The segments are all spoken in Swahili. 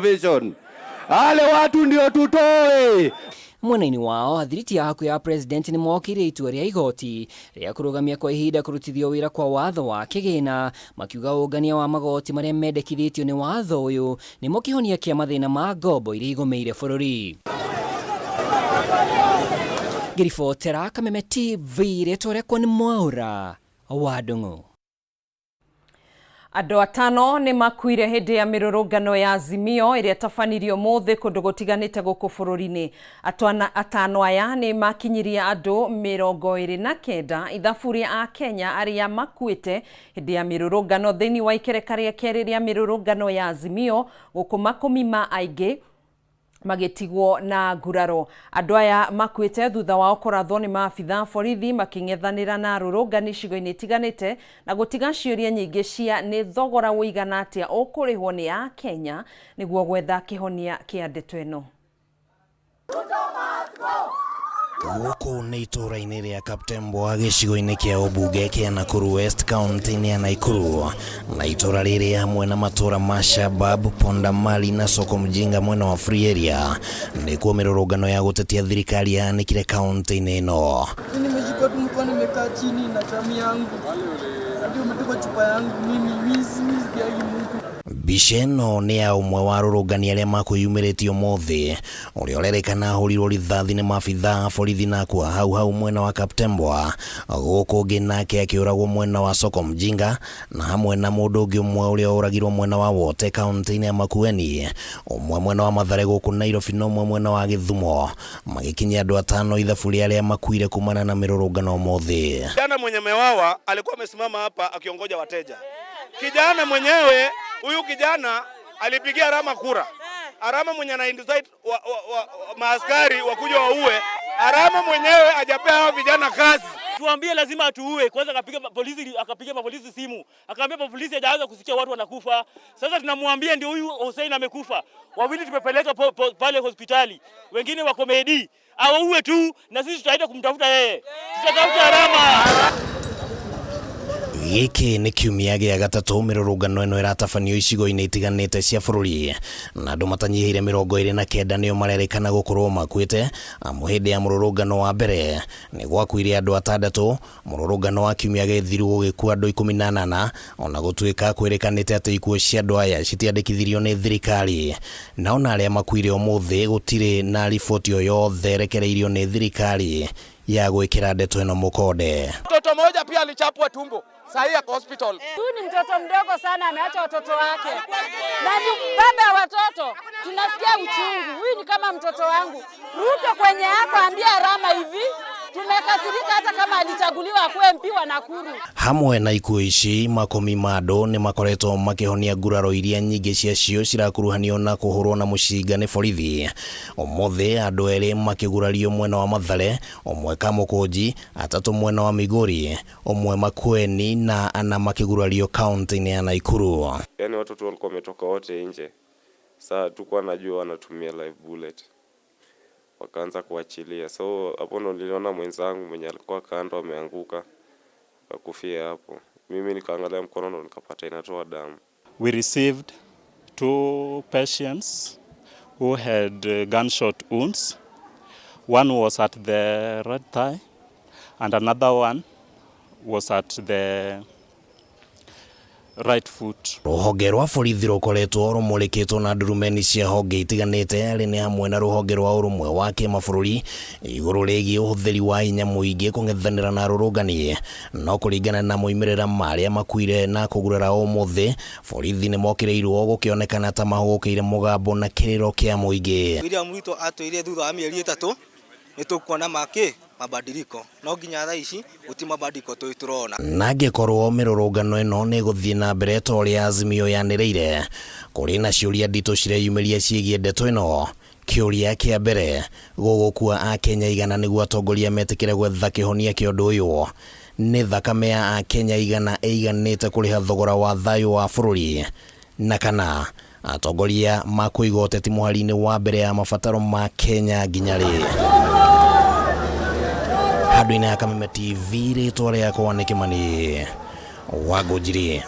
Vision. Ale watu ndio tutoe. Mwena-ini wao athiriti yaku ya president ni mokire itua ria igoti ria kurugamia kwa ihinda kurutithio wira kwa watho wa kigina makiuga ungania wa magoti maria mendekithitio ni watho uyu ni mokihonia kia mathina ma ngombo iria igomeire bururi. Ngiribotera Kameme TV ritwa riakwa ni Mwaura wa Ndung'u. Andũ atano ni makuire hindi ya mirurungano ya Azimio iria tabanirio mothe kundu gutiganite guku bururi-ini. Atano aya ni makinyirie andu 29 ithaburia a Kenya aria makuite hindi ya mirurungano thiini wa ikereka ria keri ria mirurungano ya Azimio guku makumi ma aingi magitigwo na nguraro. Andu aya makuite thutha wao kurathwo ni maabitha borithi making'ethanira na arũrũngani cigo-ini itiganite na gutiga ciũria nyingĩ cia ni thogora ũigana atia ũkũrĩhwo ni a Kenya niguo gwetha kihonia kia ndeto ĩno. Gũkũ nĩ itũra-inĩ rĩa Kaptembwa gĩcigo-inĩ kĩa ũmbunge kĩa Nakuru West County-inĩ ya Naikuru, na itũra rĩrĩ hamwe na matũra ma Shabab, Pondamali na Soko Mjinga mwena wa Free Area nĩkuo mĩrũrũngano ya gũtetia thirikari yanĩkire kaunti-inĩ ĩno. Nimejikuta tu nimekaa chini na chami yangu. Hadi umetoka chupa yangu mimi pia Mungu. Mbica ĩno nĩ ya ũmwe wa arũrũngani arĩa makwĩyumĩrĩtie ũmũthĩ ũrĩa ũrerĩkana ahũrirwo rithathi nĩ maabitha borithi na akua hau mwena wa Kaptembwa, gũkũ ũngĩ nake akĩũragwo mwena wa Soko Mjinga, na hamwe na mũndũ ũngĩ ũmwe ũrĩa ũragirwo mwena wa Wote kaunti-inĩ ya Makueni, ũmwe mwena wa Mathare gũkũ Nairobi na ũmwe mwena wa Gĩthumo, magĩkinyia andũ atano ithaburia arĩa makuire kumana na mĩrũrũngano ũmũthĩ. Kijana mwenye mewawa alikuwa amesimama hapa akiongoja wateja. Kijana mwenyewe, huyu kijana alipigia Arama kura. Arama mwenye ana indicate maaskari wakuja waue. Arama mwenyewe hajapea hao vijana kazi. Tuambie lazima atuue. Kwanza akapiga polisi simu. Akaambia polisi hajaanza kusikia watu wanakufa. Sasa tunamwambia ndio huyu Hussein amekufa. Wawili tumepeleka pale hospitali. Wengine wako Medi. Auwe tu na sisi tutaenda kumtafuta yeye. Tutatafuta Arama. Gĩkĩ nĩ kiumia gĩa gatatũ mĩrũrũngano ĩno ĩratabanio icigo-inĩ itiganĩte cia bũrũri, na andũ matanyihĩire 29 nĩo marerĩkana gũkorwo makuĩte. Hĩndĩ ya mũrũrũngano wa mbere nĩ gwakuire andũ 6, mũrũrũngano wa kiumia gĩthiru gũgĩkua andũ 18, ona gũtuĩka kwĩrĩkanĩte atĩ ikuũ cia andũ aya citiandĩkithirio nĩ thirikari. Na ona arĩa makuire ũmũthĩ gũtirĩ na riboti o yothe ĩrekereirio nĩ thirikari ya gwĩkĩra ndeto ĩno mũkonde. Mtoto mmoja pia alichapwa tumbo. Sahi ya hospital. Huyu ni mtoto mdogo sana, ameacha watoto wake. Na ni baba ya watoto. Tunasikia uchungu. Huyu ni kama mtoto wangu. Ruto kwenye yako ambia Arama hivi. Tumekasirika hata kama alichaguliwa akuwe MP wa Nakuru. Hamwe na ikuũ ici makumi ma andũ nĩ makoretwo makĩhonia nguraro iria nyingĩ ciacio cirakuruhanio na kũhũrwo na mũcinga nĩ borithi. Ũmũthĩ andũ erĩ makĩgurario mwena wa Mathare, ũmwe Kamũkũnji, atatũ mwena wa Migori, ũmwe Makueni na ana makĩgurario kaunti-inĩ ya Naikuru. Yaani watoto walikuwa wametoka wote nje. Sasa tulikuwa najua wanatumia live bullet. Wakaanza kuachilia. So hapo ndo niliona mwenzangu mwenye alikuwa kando ameanguka akakufia hapo. Mimi nikaangalia mkono ndo nikapata inatoa damu. We received 2 patients who had gunshot wounds. One was at the right thigh and another one was at the right foot. Rũhonge rwa borithi rũkoretwo rũmũrĩkĩtwo na ndurumeni cia honge itiganĩte arĩ nĩ hamwe na rũhonge rwa ũrũmwe wa kĩmabũrũri igũrũ rĩgiĩ ũhũthĩri wa hinya mũingĩ kũng'ethanĩra na arũrũngani. No kũringana na moimĩrĩra marĩa makuire na kũgurara ũmũthĩ, borithi nĩ mokĩrĩirwo gũkĩonekana ta mahũgũkĩire mũgambo na kĩrĩro kĩa mũingĩ. William Ruto atwĩre thutha wa mĩeri 3 nĩtũkuona mabadiliko. No nginya thaa ici gũti mabadiliko tũrona. Na angĩkorwo mĩrũrũngano ĩno nĩ gũthiĩ na mbere ta ũrĩa Azimio yanĩrĩire, kũrĩ na ciũria nditũ cireyumĩria ciĩgiĩ ndeto ĩno. Kĩũria kĩa mbere, gũgũkua a Kenya igana nĩguo atongoria metĩkĩre gwetha kĩhonia kĩa ũndũ ũyũ. Nĩ thakame ya a Kenya igana ĩiganĩte kũrĩha thogora wa thayũ wa bũrũri, na kana atongoria makũiga ũteti mũhari-inĩ wa mbere ya mabataro ma Kenya nginya rĩ. Handũ-inĩ ya Kameme TV rĩtwa rĩakwa nĩ Kĩmani wa Ngũnjiri.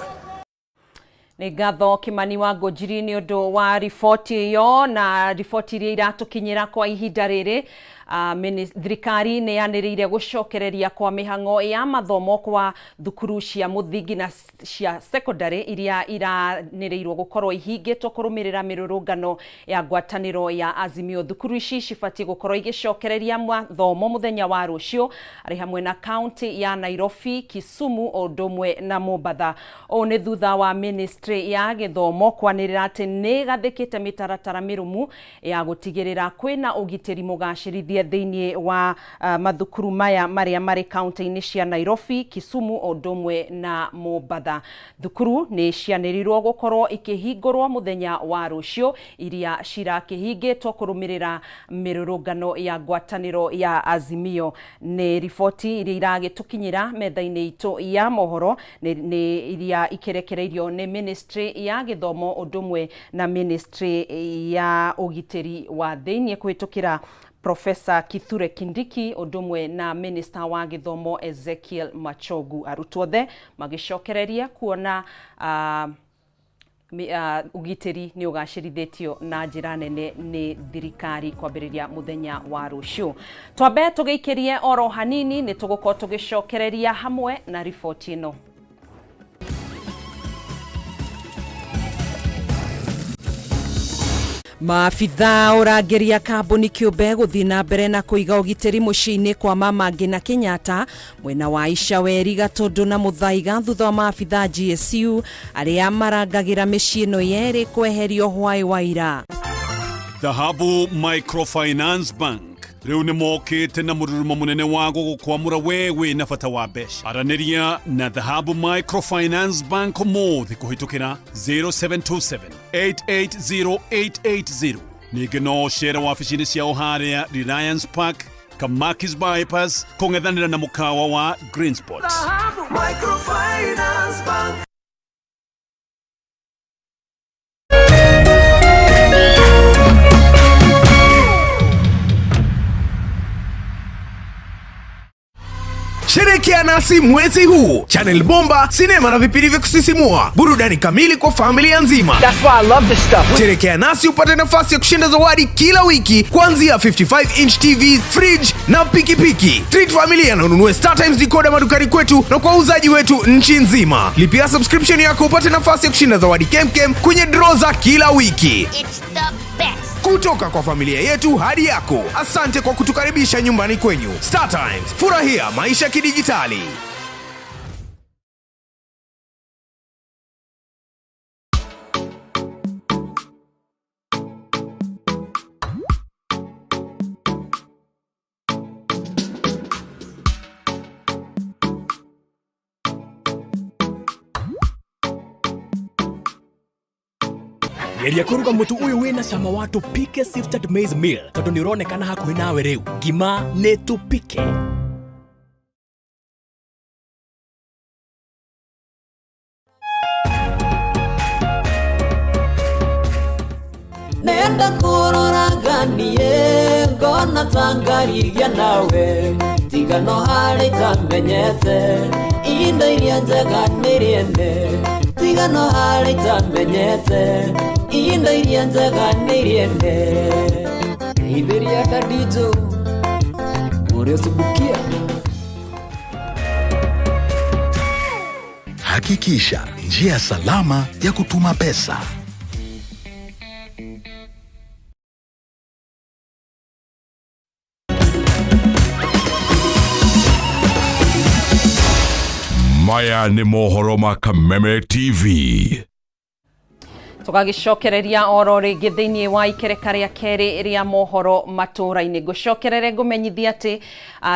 Nĩ ngatho Kimani wa Ngũnjiri nĩ ũndũ wa riboti ĩyo, na riboti iria iratukinyira kwa ihinda rĩrĩ. Thirikari nĩ yanĩrĩire gũcokereria kwa mĩhang'o ya mathomo kwa thukuru cia mũthingi na cia secondary iria iranĩrĩirwo gũkorwo ihingĩtwo kũrũmĩrĩra mĩrũrũngano ya ngwatanĩro ya Azimio. Thukuru ici cibatiĩ gũkorwo igĩcokereria mathomo mũthenya wa rũciũ arĩ hamwe na kaunti ya Nairobi, Kisumu o ũndũ ũmwe na Mombatha. Ũũ nĩ thutha wa Ministry ya Gĩthomo kwanĩrĩra atĩ nĩ gathĩkĩte mĩtaratara mĩrũmu ya gũtigĩrĩra kwĩna ũgitĩri mũgacĩrithie thĩinĩ wa mathukuru maya marĩa marĩ kaunti-inĩ cia Nairobi, Kisumu o ũndũ ũmwe na Mombatha. Thukuru nĩ cianĩrĩirwo gũkorwo ikĩhingũrwo mũthenya wa rũciũ, iria cirakĩhingĩtwo kũrũmĩrĩra mĩrũrũngano ya ngwatanĩro ya Azimio. Nĩ riboti iria iragĩtũkinyĩra metha-inĩ itũ ya mohoro nĩ iria ikĩrekereirio nĩ Ministry ya Gĩthomo ũndũ ũmwe na Ministry ya ũgitĩri wa thĩinĩ kũhĩtũkĩra Professor Kithure Kindiki ũndũ ũmwe na Minister wa Gĩthomo Ezekiel Machogu. Arutwo othe magĩcokereria kuona ugitĩri nĩ ũgacĩrithĩtio na njĩra nene nĩ thirikari kwambĩrĩria mũthenya wa rũciũ. Twambe tũgĩikĩrie oro hanini nĩ tũgũkorwo tũgĩcokereria hamwe na riboti ĩno. Maabitha ũrangeria kambuni kĩũmbe gũthiĩ na mbere na kũiga ũgitĩri mũciĩ-inĩ kwa Mama Ngina Kenyatta mwena wa Icaweri, Gatũndũ na Mũthaiga thutha wa maabitha GSU arĩa marangagĩra mĩciĩ ĩno yerĩ kweherio hwaĩ wa ira. Dhahabu Microfinance Bank rĩu nĩ mokĩte na mũrurumo mũnene wa gũgũkwamũra wewe na bata wa mbeca. Aranĩria na Dhahabu Microfinance Bank ũmũthĩ kũhĩtũkĩra 0727880880. Ningĩ no ũcere wabici-inĩ ciao harĩa Reliance Park, Kamakis Bypass kũng'ethanĩra na mũkawa wa Green Spot. Dhahabu Microfinance Bank. Sherekea nasi mwezi huu. Channel bomba, sinema na vipindi vya kusisimua, burudani kamili kwa familia nzima. That's why I love this stuff. Sherekea nasi upate nafasi ya kushinda zawadi kila wiki kuanzia 55-inch TV, fridge na pikipiki. Treat familia na ununue StarTimes decoder madukani kwetu na kwa uzaji wetu nchi nzima. Lipia subscription yako upate nafasi ya kushinda zawadi kemkem kwenye draw za kila wiki. It's the best. Kutoka kwa familia yetu hadi yako. Asante kwa kutukaribisha nyumbani kwenyu. StarTimes, furahia maisha kidijitali. Geria kuruga mutu uyu wina cama wa tupike sifted maize meal tondu ni uronekana hakuhi nawe riu. Ngima ni tupike. Nenda kurora nganie ngona tangarigia nawe tigano hari tamenyete indo iria njega niriende tigano hari tamenyete indo iria njega niriende itheria kadito uresubukia. Hakikisha njia salama ya kutuma pesa. Maya ni mohoro ma Kameme TV. Tugagicokereria oro ringi thiini wa ikereka ria keri ria mohoro Matuuraini. Ngucokerere ngumenyithia ati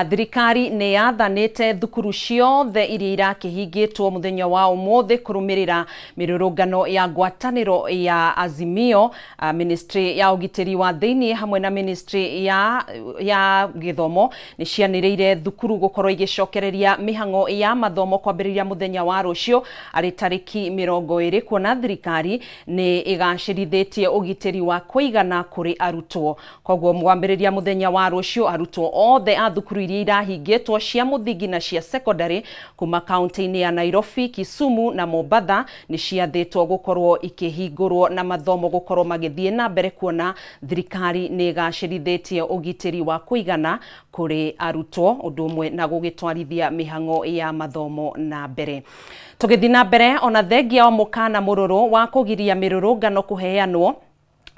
thirikari ni yathanite thukuru ciothe iria irakihingitwo muthenya wa umuthi kurumirira mirurungano ya ngwataniro ya Azimio. Ministry ya ugitiri wa thiini hamwe na Ministry ya Githomo ni cianiriire thukuru gukorwo igicokereria mihang'o ya mathomo kwambiriria muthenya wa rucio ari tariki 20 kuona thirikari ni ni igacĩrithitie ũgitĩri wa kũigana kũrĩ arutwo. Koguo mwambĩrĩria mũthenya wa rũciũ arutwo othe a thukuru iria irahingĩtwo cia mũthingi na cia secondary kuma kaunti-inĩ ya Nairobi, Kisumu na Mombasa ni ciathĩtwo gũkorwo ikĩhingũrwo na mathomo gũkorwo magĩthiĩ na mbere, kuona thirikari nĩ igacĩrithitie ũgitĩri wa kũigana kũrĩ arutwo ũndũ ũmwe na gũgĩtwarithia mĩhang'o ya mathomo na mbere. Tũgĩthiĩ na mbere, ona thengia wa mũkana mũrũrũ wa kũgiria mĩrũrũngano kũheanwo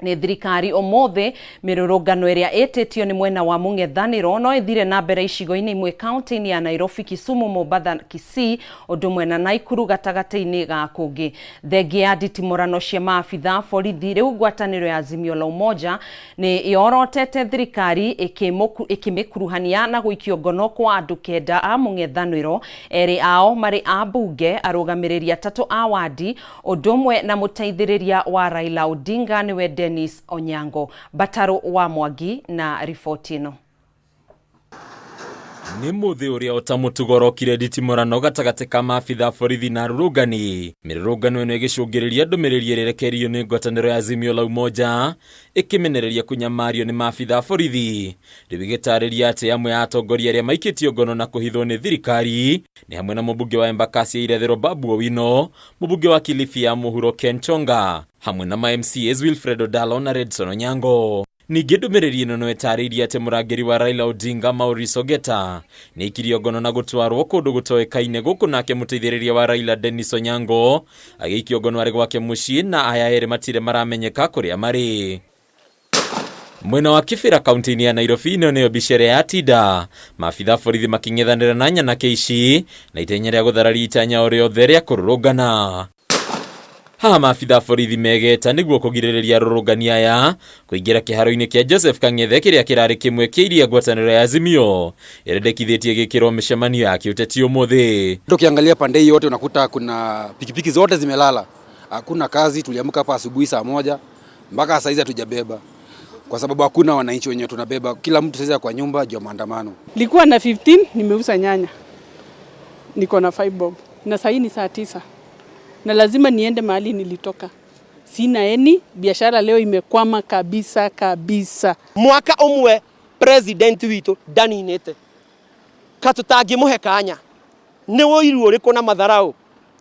ni thirikari ũmũthĩ, mĩrũrũngano ĩrĩa ĩtĩtio nĩ mwena wa mũng'ethanĩro no ĩthire na mbere icigo-inĩ imwe kaunti-inĩ ya Nairobi, Kisumu, Mombasa, Kisii ũndũ ũmwe na Naikuru gatagatĩ-inĩ ga kũngĩ. Thengia ya nditimũrano cia maabitha borithi, rĩu ngwatanĩro ya Azimio la Umoja nĩ yorotete thirikari ĩkĩmĩkuruhania na gũikio ngono kwa andũ 9 a mũng'ethanĩro, erĩ ao marĩ a mbunge, arũgamĩrĩri 3 a wadi ũndũ ũmwe na mũteithĩrĩria wa Raila Odinga niwe Dennis Onyango. Bataro wa Mwangi na riboti ĩno. Nĩ mũthĩ ũrĩa ũtamũtugorokire nditimũrano gatagatĩ ka maabitha borithi na arũrũngani. Mĩrũrũngano ĩno ĩgĩcũngĩrĩria ndũmĩrĩri ĩrĩa ĩrekereirio nĩ ngwatanĩro ya Azimio la Umoja ĩkĩmenereria kũnyamario nĩ maabitha borithi, rĩu ĩgĩtarĩria atĩ amwe ya atongoria arĩa maikĩtio ngono na kũhithwo nĩ thirikari nĩ hamwe na mũmbunge wa Embakasi ya irathĩro Babu Owino, mũmbunge wa Kilifi ya mũhuro Ken Chonga, hamwe na ma-MCAs Wilfred Odalo na Redson Onyango. Ningĩ ndũmĩrĩri ĩno no ĩtarĩirie atĩ mũrangĩri wa Raila Odinga Maurice Ogeta nĩ aikirio ngono na gũtwarwo kũndũ gũtoĩkaine, gũkũ nake mũteithĩrĩria wa Raila Dennis Onyango agĩikio ngono arĩ gwake mũciĩ, na aya erĩ matirĩ maramenyeka kũrĩa marĩ. Mwena wa Kibera kaunti-inĩ ya Nairobi nĩyo bicere ya tinda, maabitha borithi makĩng'ethanĩra na nyanake ici na itenya rĩa gũthararia itanya o rĩothe rĩa kũrũrũngana. Haha maabitha borithi megeta nĩguo kũgirĩrĩria arũrũngani aya kũingĩra kĩharo-inĩ kĩa Joseph Kang'ethe kĩrĩa kĩrarĩ kĩmwe kĩa iria ngwatanĩro ya Azimio ĩrendekithĩtie gĩkĩrwo mĩcemanio ya kiũteti ũmũthĩ. Tukiangalia pande hii yote unakuta kuna pikipiki zote zimelala, hakuna kazi. Tuliamka hapa asubuhi saa 1 mpaka saa hizi hatujabeba, kwa sababu hakuna wananchi wenyewe tunabeba. Kila mtu sasa kwa nyumba juu maandamano. Nilikuwa na 15 nimeuza nyanya, niko na 5 bob na sasa ni saa 9 na lazima niende mahali nilitoka. Sina eni, biashara leo imekwama kabisa kabisa. Mwaka umwe president witu daninete katutangĩmũhe kanya nĩ woiru ũrĩkũ na matharau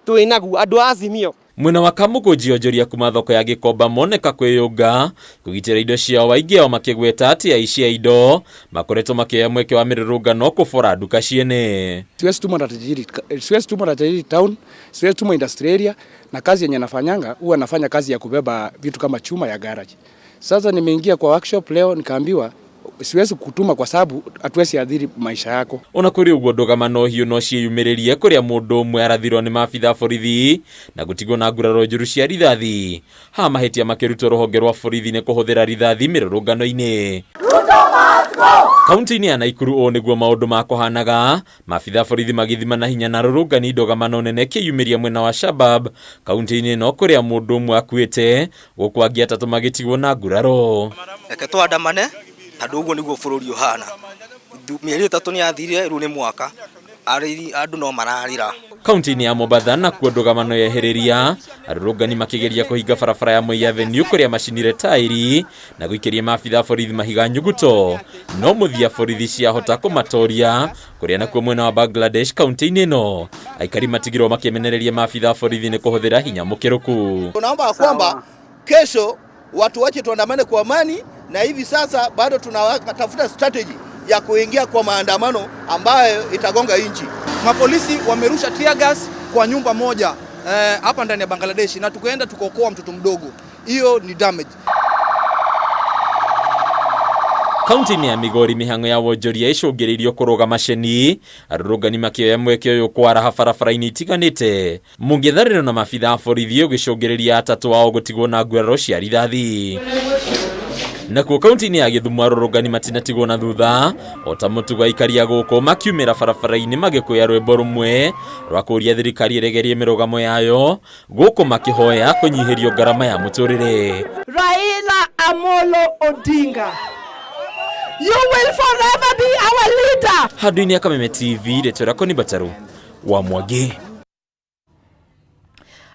twĩnaguo andũ a Azimio. Mwena wa Kamũgũnji onjoria kuma thoko ya Gĩkomba moneka kwĩyũnga kũgitĩra indo ciao, aingĩ ao makĩgweta atĩ aici a indo makoretwo makĩoya mweke wa mĩrũrũngano kũbora nduka ciene. Siwezi tuma tajiri town, siwezi tuma industry area, na kazi yenye nafanyanga huwa nafanya kazi ya kubeba vitu kama chuma ya garage. Sasa nimeingia kwa workshop leo nikaambiwa siwezi kutuma kwa sababu hatuwezi adhiri maisha yako. Ona kũrĩ ũguo ndũgamano hiũ no ciĩyumĩrĩrie kũrĩa mũndũ ũmwe arathirwo nĩ maabitha borithi na gũtigwo na nguraro njũru cia rithathi. Haha mahĩtia makĩrutwo rũhonge rwa borithi nĩ kũhũthĩra rithathi mĩrũrũngano-inĩ. Kaunti-inĩ ya Naikuru ũũ nĩguo maũndũ makũhanaga, maabitha borithi magĩthima na hinya na rũrũngani ndũgamano nene kĩyumĩria mwena wa Shabab kaunti-inĩ ĩno kũrĩa mũndũ ũmwe akuĩte, gũkũ angĩ 3 magĩtigwo na nguraro. Reke twandamane andũ ũguo nĩguo bũrũri ũhana. Mĩeri 3 nĩ yathire, rĩu nĩ mwaka, andũ no mararĩra. Kaunti-inĩ ya Mombasa nakuo ndũgamano yehereria, arũrũngani makĩgeria kũhinga barabara ya Moi Avenue kũrĩa macinire taĩri na gũikĩria maabitha borithi mahiga nyuguto, no mũthia borithi ciahota kũmatoria kũrĩa nakuo mwena wa Bangladesh kaunti-inĩ ĩno aikari matigirwo makĩmenereria maabitha borithi nĩ kũhũthĩra hinya mũkĩrũku. Tunaomba kwamba kesho watu wache tuandamane kwa amani, na hivi sasa bado tunatafuta strategy ya kuingia kwa maandamano ambayo itagonga nchi. Mapolisi wamerusha tear gas kwa nyumba moja hapa ndani ya Bangladesh, na tukaenda tukokoa mtoto mdogo. Hiyo ni damage. Kaunti-inĩ ya Migori mĩhang'o ya wonjoria ĩcũngĩrĩirio kũrũga maceni, arũrũngani makĩoya mweke ũyũ kwaraha barabara-inĩ itiganĩte. Mũng'ethanĩro na maabitha borithi ũgĩcũngĩrĩria 3 wao gũtigwo na nguraro cia rithathi. Nakuo kaunti-inĩ ya Gĩthumo arũrũngani matinatigwo na thutha, o ta mũtugo aikari a gũkũ makiumĩra barabara-inĩ magĩkũya rwĩmbo rũmwe rwa kũria thirikari ĩregerie mĩrũgamo yayo, gũkũ makĩhoya kũnyihĩrio ngarama ya mũtũrĩre. Raila Amolo Odinga, you will forever be our leader. Handũ-inĩ ya Kameme TV, rĩtwa rĩakwa nĩ Bataro wa Mwangi.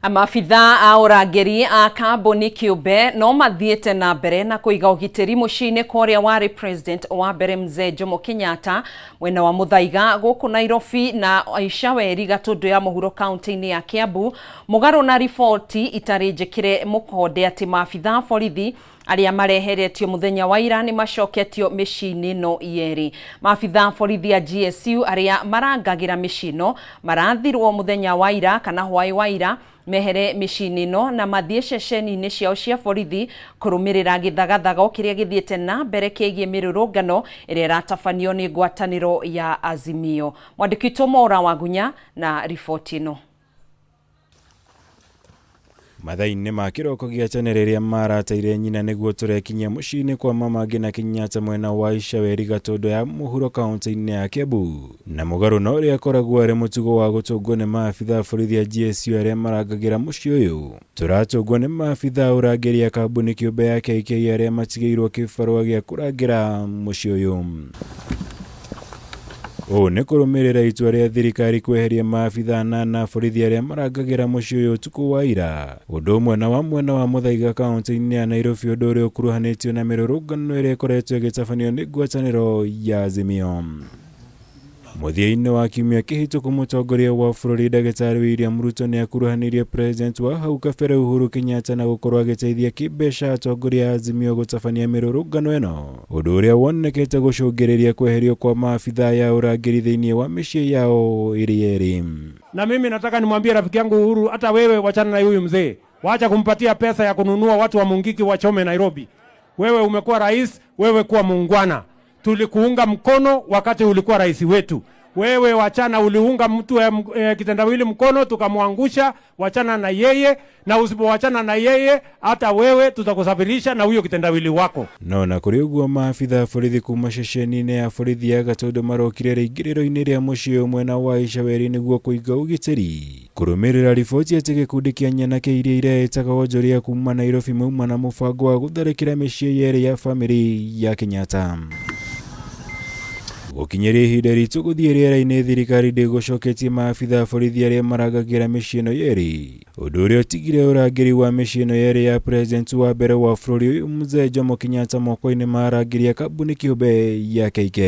Maabitha a ũrangĩri a kambuni kĩũmbe no mathiĩte na mbere na kũiga ũgitĩri mũciĩ-inĩ kũrĩa warĩ president wa mbere Mzee Jomo Kenyatta mwena wa Muthaiga gũkũ Nairobi na Aisha Weri Gatũndũ ya mũhuro kaunti-inĩ ya Kiambu mũgarũ na riboti itarĩ njĩkĩre mũkonde atĩ maabitha borithi arĩa mareheretio muthenya wa ira ni macoketio mĩciĩ-inĩ no yeri. Maabitha borithi a GSU arĩa marangagira mĩciĩ no marathirwo muthenya wa ira kana hwaĩ wa ira mehere mĩciĩ-inĩ no na mathiĩ ceceni-inĩ ciao cia borithi kũrũmĩrĩra gĩthagathago kĩrĩa gĩthiĩte na mbere kĩgiĩ mĩrũrũngano ĩrĩa ĩratabanio nĩ ngwatanĩro ya Azimio. Mwandĩki witũ Mwaũra wa Gunya na riboti ĩno. Mathainĩ ma kĩroko gĩa tene rĩrĩa marateire nyina nĩguo tũrekinyia mũciĩ-inĩ kwa mama ngina Kenyatta mwena wa Aisha Weri Gatũndũ ya mũhuro kaunti-inĩ ya Kiambu. Na mũgarũ na ũrĩa akoragwo arĩ mũtugo wa gũtũngwo nĩ maabitha borithi a GSU arĩa marangagĩra mũciĩ ũyũ. Tũratũngwo nĩ maabitha ũrangĩri a kambuni kĩũmbe ya KK arĩa matigĩirwo kĩbarũa gĩa kũrangĩra mũciĩ ũyũ. Nĩ kũrũmĩrĩra itua rĩa thirikari kweheria maabitha na borithi arĩa marangagĩra mũciĩ ũyũ ũtukũ wa ira. Ũndũ ũmwe na mwena wa Muthaiga kaunti-inĩ ya Nairobi, ũndũ ũrĩa ũkuruhanĩtio na mĩrũrũngano ĩrĩa ĩkoretwo ĩgĩtabanio nĩ ngwatanĩro ya Azimio. Mũthia-inĩ wa kiumia kĩhĩtũku mũtongoria wa bũrũri Ndagĩtarĩ William Ruto nĩ akuruhanirie president wa hau kabere Uhuru Kenyatta na gũkorwo agĩteithia kĩmbeca atongoria a Azimio gũtabania mĩrũrũngano ĩno, ũndũ ũrĩa wonekete gũcũngĩrĩria kweherio kwa maabitha ya ũrangĩri thĩinĩ wa mĩciĩ yao ĩrĩ yerĩ. Na mimi nataka nimwambie rafiki yangu Uhuru, hata wewe wachana na huyu mzee, wacha kumpatia pesa ya kununua watu wa Mungiki wachome Nairobi. Wewe umekuwa rais, wewe kuwa muungwana. Tulikuunga mkono wakati ulikuwa rais wetu. Wewe wachana, uliunga mtu kitendawili mkono tukamwangusha, wachana na yeye, na usipowachana na yeye hata wewe tutakusafirisha na huyo kitendawili wako. No na kũrĩ ũguo maabitha borithi kuma ceceni-inĩ ya borithi ya Gatũndũ marokire rĩingĩrĩro-inĩ rĩa mũciĩ mwena wa Aisha Weri nĩguo kũiga ũgitĩri. Kũrũmĩrĩra riboti atĩ gĩkundi kĩa nyanake iria iretagwo wonjoria kuma Nairobi mauma na mũbango wa gũtharĩkĩra mĩciĩ yerĩ ya bamĩrĩ ya Kenyatta. Gũkinyĩria ihinda ritũ gũthiĩ rĩera-inĩ, thirikari ndĩgũcoketie maabitha borithi arĩa marangagĩra mĩciĩ ĩno yerĩ, ũndũ ũrĩa ũtigire ũrangĩri wa mĩciĩ ĩno yerĩ ya president wa mbere wa bũrũri ũyũ Mzee Jomo Kenyatta moko-inĩ ma arangĩri a kambuni kĩũmbe ya KK.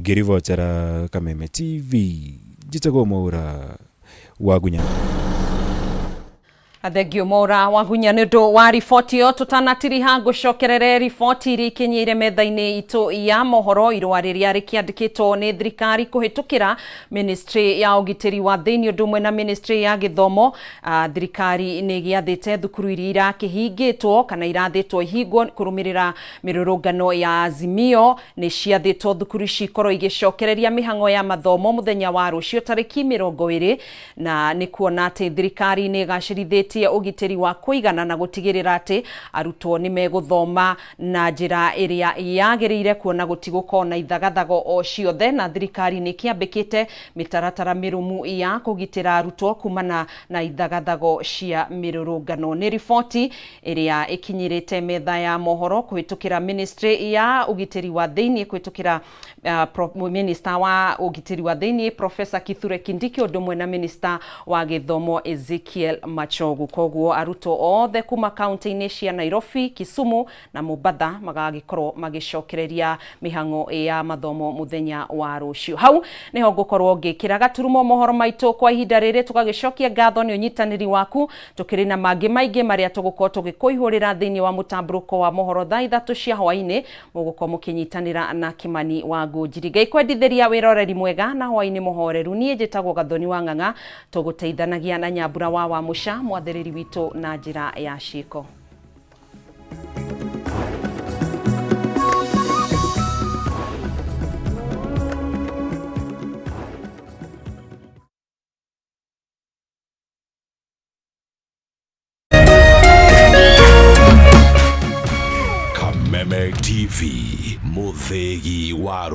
Ngĩribotera Kameme TV, njĩtagwo Mwaũra wa Gunya. Athengio Mwaũra wa Gunya nĩ ũndũ wa riboti ĩyo. Tũtanatiriha ngũcokerere riboti iria ikinyĩire metha-inĩ itũ ya mohoro, irũa rĩrĩa rĩkĩandĩkĩtwo nĩ thirikari kũhĩtũkĩra ministry ya ũgitĩri wa thĩinĩ ũndũ ũmwe na ministry ya gĩthomo. Thirikari nĩ gĩathĩte thukuru iria irakĩhingĩtwo kana irathĩtwo ihingwo kũrũmĩrĩra mĩrũrũngano ya Azimio. Nĩ ciathĩtwo thukuru ici ikorwo igĩcokereria mĩhang'o ya mathomo mũthenya wa rũciũ tarĩki 20, na nĩ kuona atĩ thirikari nĩ ĩgacĩrithĩtie ũgitĩri wa kũigana na gũtigĩrĩra atĩ arutwo nĩ megũthoma na njĩra ĩrĩa yagĩrĩire, kuona gũtigũkorwo na ithagathago o ciothe, na thirikari nĩ kĩambĩkĩte mĩtaratara mĩrũmu ya kũgitĩra arutwo kumana na ithagathago cia mĩrũrũngano. Nĩ riboti ĩrĩa ĩkinyĩrĩte metha ya mohoro kũhĩtũkĩra ministry ya ũgitĩri wa thĩinĩ, kũhĩtũkĩra minister wa ũgitĩri wa thĩinĩ Professor Kithure Kindiki ũndũ ũmwe na minister wa gĩthomo Ezekiel Machogu. Koguo arutwo othe kuma kaunti-inĩ cia Nairobi, Kisumu na Mombasa magagĩkorwo magĩcokereria mĩhang'o ya mathomo mũthenya wa rũciũ. Hau nĩho ngũkorwo ngĩkĩra gaturumo mohoro maitũ kwa ihinda rĩrĩ, tũgagĩcokia ngatho nĩ ũnyitanĩri waku. Tũkĩrĩ na mangĩ maingĩ marĩa tũgũkorwo tũgĩkũihũrĩra thĩinĩ wa mũtambũrũko wa mohoro thaa 3 cia hwaĩ-inĩ, mũgũkorwo mũkĩnyitanĩra na Kimani wa Ngũnjiri. Ngai kwendithĩria wĩroreri mwega na hwaĩ-inĩ mũhoreru. Niĩ njĩtagwo Gathoni wa Ng'ang'a, tũgũteithanagia na Nyambura wa Mũca, mwathĩrĩri witũ na njĩra ya ciĩko. Kameme TV, mũthĩgi wa